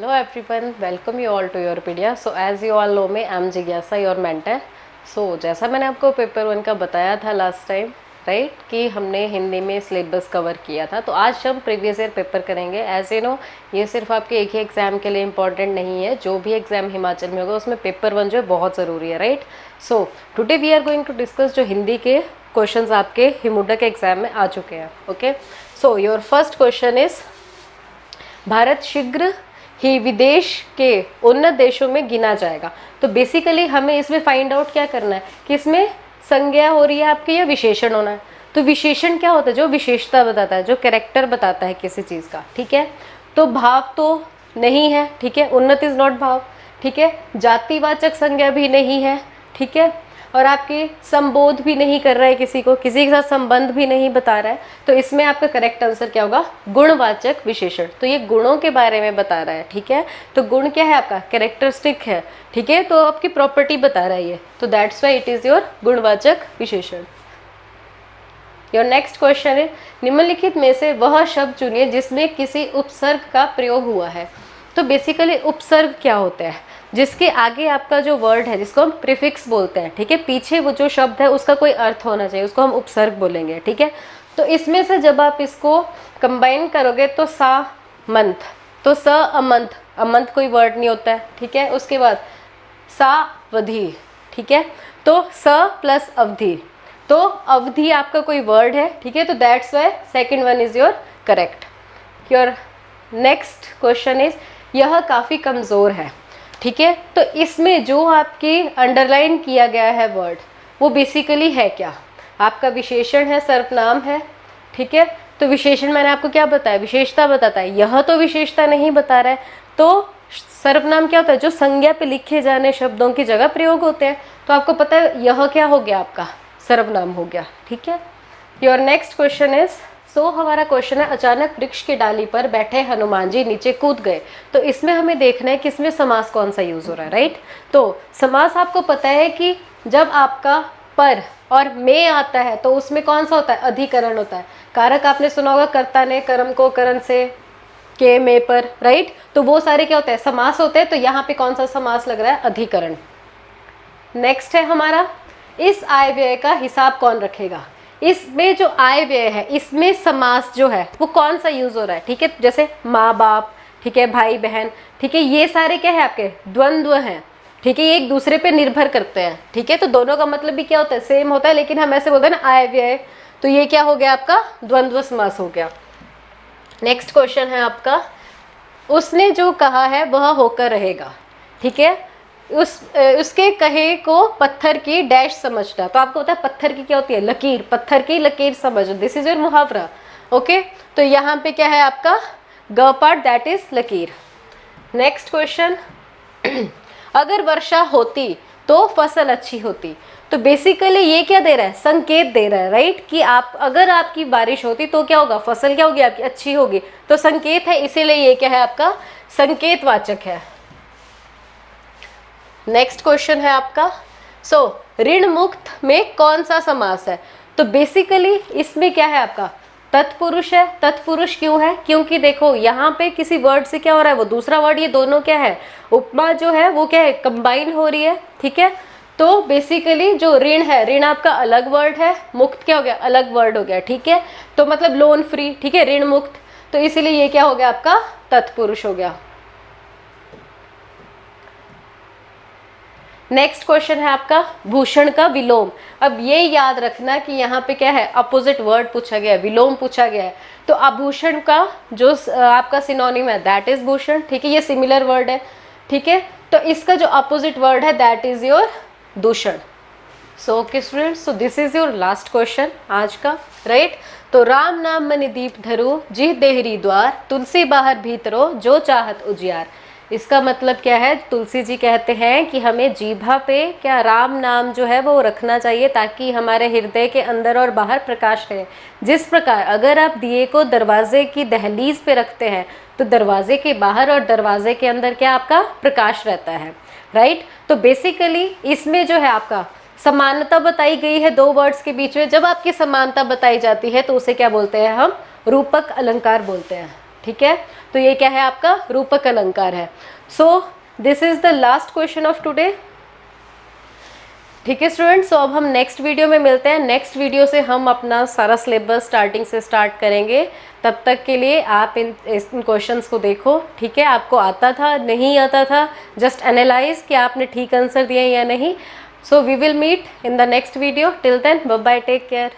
Hello everyone, welcome you all to Europedia. So as you all know me, I'm जिज्ञासा your mentor. So जैसा मैंने आपको paper 1 का बताया था लास्ट टाइम, राइट, कि हमने हिंदी में सिलेबस कवर किया था, तो आज हम प्रीवियस ईयर पेपर करेंगे. एज यू नो, ये सिर्फ आपके एक ही एग्ज़ाम के लिए इम्पॉर्टेंट नहीं है. जो भी एग्ज़ाम हिमाचल में होगा उसमें पेपर 1 जो है बहुत ज़रूरी है, right. So today we are going to discuss जो हिंदी के क्वेश्चंस आपके हिमुडा के एग्ज़ाम में आ चुके हैं. Okay, so your first question is, Bharat शीघ्र ही विदेश के उन्नत देशों में गिना जाएगा. तो बेसिकली हमें इसमें फाइंड आउट क्या करना है कि इसमें संज्ञा हो रही है आपकी या विशेषण होना है. तो विशेषण क्या होता है? जो विशेषता बताता है, जो कैरेक्टर बताता है किसी चीज़ का, ठीक है. तो भाव तो नहीं है, ठीक है. उन्नत इज नॉट भाव, ठीक है. जातिवाचक संज्ञा भी नहीं है, ठीक है. और आपके संबोध भी नहीं कर रहा है किसी को, किसी के साथ संबंध भी नहीं बता रहा है. तो इसमें आपका करेक्ट आंसर क्या होगा? गुणवाचक विशेषण. तो ये गुणों के बारे में बता रहा है, ठीक है. तो गुण क्या है आपका? कैरेक्टरिस्टिक है, ठीक है. तो आपकी प्रॉपर्टी बता रहा है ये. तो that's why it is your गुणवाचक विशेषण. योर नेक्स्ट क्वेश्चन है, निम्नलिखित में से वह शब्द चुनिए जिसमें किसी उपसर्ग का प्रयोग हुआ है. तो बेसिकली उपसर्ग क्या होता है? जिसके आगे आपका जो वर्ड है, जिसको हम प्रीफिक्स बोलते हैं, ठीक है, पीछे वो जो शब्द है उसका कोई अर्थ होना चाहिए, उसको हम उपसर्ग बोलेंगे, ठीक है. तो इसमें से जब आप इसको कंबाइन करोगे तो सा मंथ, तो स अमंथ, अमंथ कोई वर्ड नहीं होता है, ठीक है. उसके बाद सावधि, ठीक है. तो स प्लस अवधि, तो अवधि आपका कोई वर्ड है, ठीक है. तो that's Y second one is your correct. Your next question is, यह काफ़ी कमज़ोर है, ठीक है. तो इसमें जो आपकी अंडरलाइन किया गया है वर्ड, वो बेसिकली है क्या? आपका विशेषण है, सर्वनाम है, ठीक है. तो विशेषण मैंने आपको क्या बताया? विशेषता बताता है. यह तो विशेषता नहीं बता रहा है. तो सर्वनाम क्या होता है? जो संज्ञा पे लिखे जाने शब्दों की जगह प्रयोग होते हैं. तो आपको पता है यह क्या हो गया? आपका सर्वनाम हो गया, ठीक है. योर नेक्स्ट क्वेश्चन इज, सो हमारा क्वेश्चन है, अचानक वृक्ष की डाली पर बैठे हनुमान जी नीचे कूद गए. तो इसमें हमें देखना है कि इसमें समास कौन सा यूज हो रहा है, राइट. तो समास आपको पता है कि जब आपका पर और में आता है तो उसमें कौन सा होता है? अधिकरण होता है. कारक आपने सुना होगा, कर्ता ने कर्म को करण से, के में पर, राइट. तो वो सारे क्या होते हैं? समास होते हैं. तो यहाँ पे कौन सा समास लग रहा है? अधिकरण. नेक्स्ट है हमारा, इस आय व्यय का हिसाब कौन रखेगा. इसमें जो आय व्यय है, इसमें समास जो है वो कौन सा यूज हो रहा है, ठीक है. जैसे माँ बाप, ठीक है, भाई बहन, ठीक है, ये सारे क्या है? आपके द्वंद्व हैं, ठीक है. ये एक दूसरे पे निर्भर करते हैं, ठीक है. तो दोनों का मतलब भी क्या होता है? सेम होता है. लेकिन हम ऐसे बोलते हैं ना, आय व्यय. तो ये क्या हो गया? आपका द्वंद्व समास हो गया. नेक्स्ट क्वेश्चन है आपका, उसने जो कहा है वह होकर रहेगा, ठीक है. उसके कहे को पत्थर की डैश समझना. तो आपको पता है पत्थर की क्या होती है? लकीर. पत्थर की लकीर समझ. दिस इज योर मुहावरा. ओके, तो यहाँ पे क्या है आपका? ग पार्ट, दैट इज लकीर. नेक्स्ट क्वेश्चन, अगर वर्षा होती तो फसल अच्छी होती. तो बेसिकली ये क्या दे रहा है? संकेत दे रहा है, राइट, कि आप अगर आपकी बारिश होती तो क्या होगा? फसल क्या होगी आपकी? अच्छी होगी. तो संकेत है, इसीलिए ये क्या है? आपका संकेतवाचक है. नेक्स्ट क्वेश्चन है आपका, सो ऋण मुक्त में कौन सा समास है. तो बेसिकली इसमें क्या है? आपका तत्पुरुष है. तत्पुरुष क्यों है? क्योंकि देखो यहाँ पे किसी वर्ड से क्या हो रहा है? वो दूसरा वर्ड. ये दोनों क्या है? उपमा जो है वो क्या है? कंबाइन हो रही है, ठीक है. तो बेसिकली जो ऋण है, ऋण आपका अलग वर्ड है, मुक्त क्या हो गया? अलग वर्ड हो गया, ठीक है. तो मतलब लोन फ्री, ठीक है, ऋण मुक्त. तो इसीलिए ये क्या हो गया? आपका तत्पुरुष हो गया. नेक्स्ट क्वेश्चन है आपका, भूषण का विलोम. अब ये याद रखना कि यहाँ पे क्या है? अपोजिट वर्ड पूछा गया है, विलोम पूछा गया है. तो आभूषण का जो आपका सिनोनिम है, दैट इज भूषण, ठीक है. ये सिमिलर वर्ड है, ठीक है. तो इसका जो अपोजिट वर्ड है, that is your Dushana. So okay students, so this is your last question आज का, राइट. तो राम नाम मनि दीप धरो, जी देहरी द्वार, तुलसी बाहर भीतरो, जो चाहत उजियार. इसका मतलब क्या है? तुलसी जी कहते हैं कि हमें जीभा पे क्या राम नाम जो है वो रखना चाहिए, ताकि हमारे हृदय के अंदर और बाहर प्रकाश रहे. जिस प्रकार अगर आप दिए को दरवाजे की दहलीज पे रखते हैं तो दरवाजे के बाहर और दरवाजे के अंदर क्या आपका प्रकाश रहता है, राइट. तो बेसिकली इसमें जो है आपका समानता बताई गई है दो वर्ड्स के बीच में. जब आपकी समानता बताई जाती है तो उसे क्या बोलते हैं? हम रूपक अलंकार बोलते हैं, ठीक है. तो ये क्या है, आपका रूपक अलंकार है। So this is the last question of today. ठीक है स्टूडेंट्स, सो अब हम नेक्स्ट वीडियो में मिलते हैं। नेक्स्ट वीडियो से हम अपना सारा सिलेबस स्टार्टिंग से स्टार्ट करेंगे। तब तक के लिए आप इन क्वेश्चंस को देखो। ठीक है, आपको आता था नहीं आता था, जस्ट एनालाइज कि आपने ठीक आंसर दिया या नहीं। So we will meet in the next video. Till then bye bye, take care.